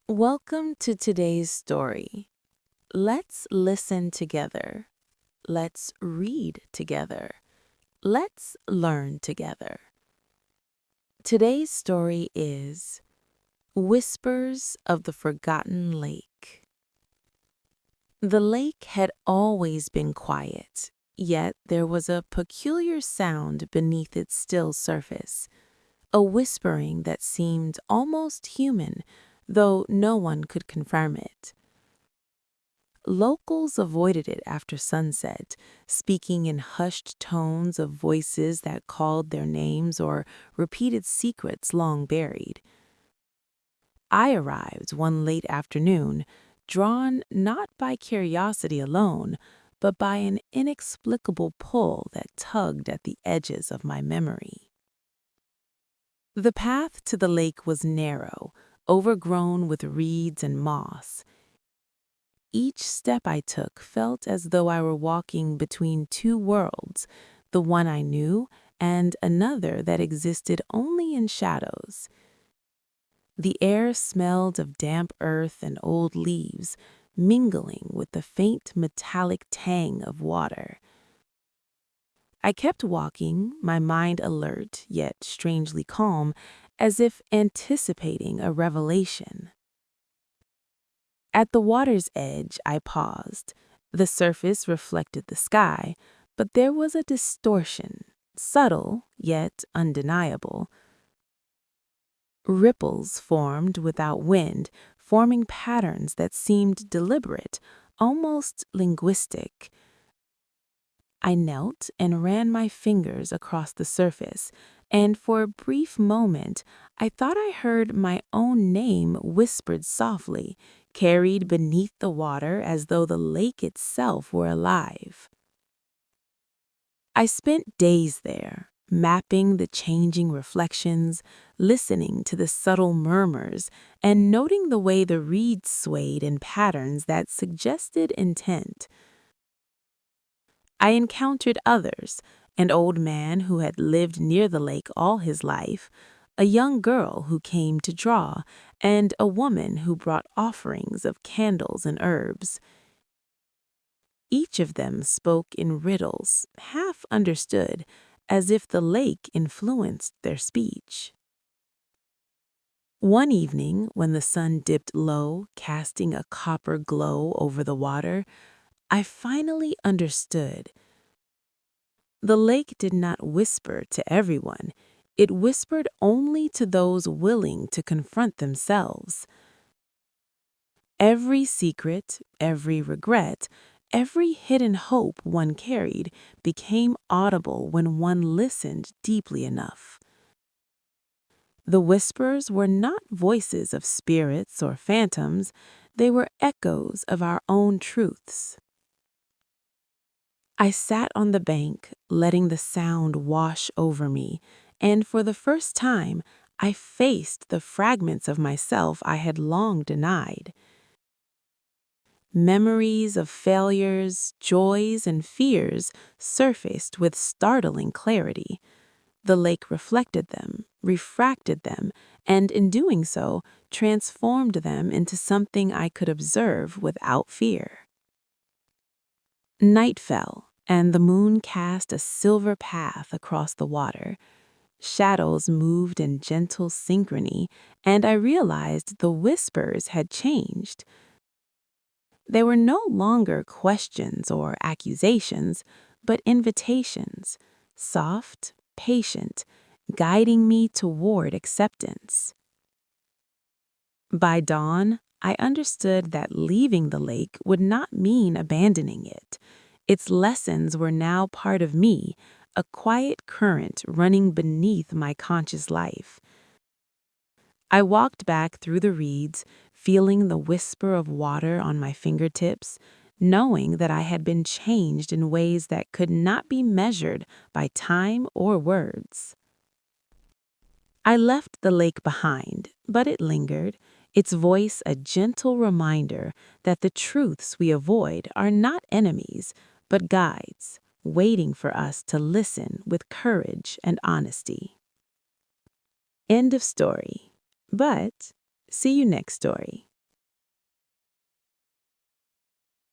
Welcome to today's story. Let's listen together. Let's read together. Let's learn together. Today's story is Whispers of the Forgotten Lake. The lake had always been quiet, yet there was a peculiar sound beneath its still surface, a whispering that seemed almost human, though no one could confirm it. Locals avoided it after sunset, speaking in hushed tones of voices that called their names or repeated secrets long buried. I arrived one late afternoon, drawn not by curiosity alone, but by an inexplicable pull that tugged at the edges of my memory. The path to the lake was narrow, overgrown with reeds and moss. Each step I took felt as though I were walking between two worlds, the one I knew and another that existed only in shadows. The air smelled of damp earth and old leaves, mingling with the faint metallic tang of water. I kept walking, my mind alert yet strangely calm, as if anticipating a revelation. At the water's edge, I paused. The surface reflected the sky, but there was a distortion, subtle yet undeniable. Ripples formed without wind, forming patterns that seemed deliberate, almost linguistic. I knelt and ran my fingers across the surface, and for a brief moment I thought I heard my own name whispered softly, carried beneath the water as though the lake itself were alive. I spent days there, mapping the changing reflections, listening to the subtle murmurs, and noting the way the reeds swayed in patterns that suggested intent. I encountered others, an old man who had lived near the lake all his life, a young girl who came to draw, and a woman who brought offerings of candles and herbs. Each of them spoke in riddles, half understood, as if the lake influenced their speech. One evening, when the sun dipped low, casting a copper glow over the water, I finally understood. The lake did not whisper to everyone. It whispered only to those willing to confront themselves. Every secret, every regret, every hidden hope one carried became audible when one listened deeply enough. The whispers were not voices of spirits or phantoms, they were echoes of our own truths. I sat on the bank, letting the sound wash over me, and for the first time, I faced the fragments of myself I had long denied. Memories of failures, joys, and fears surfaced with startling clarity. The lake reflected them, refracted them, and in doing so, transformed them into something I could observe without fear. Night fell, and the moon cast a silver path across the water. Shadows moved in gentle synchrony, and I realized the whispers had changed. They were no longer questions or accusations, but invitations, soft, patient, guiding me toward acceptance. By dawn, I understood that leaving the lake would not mean abandoning it. Its lessons were now part of me, a quiet current running beneath my conscious life. I walked back through the reeds, feeling the whisper of water on my fingertips, knowing that I had been changed in ways that could not be measured by time or words. I left the lake behind, but it lingered, its voice a gentle reminder that the truths we avoid are not enemies, but guides, waiting for us to listen with courage and honesty. End of story. But see you next story.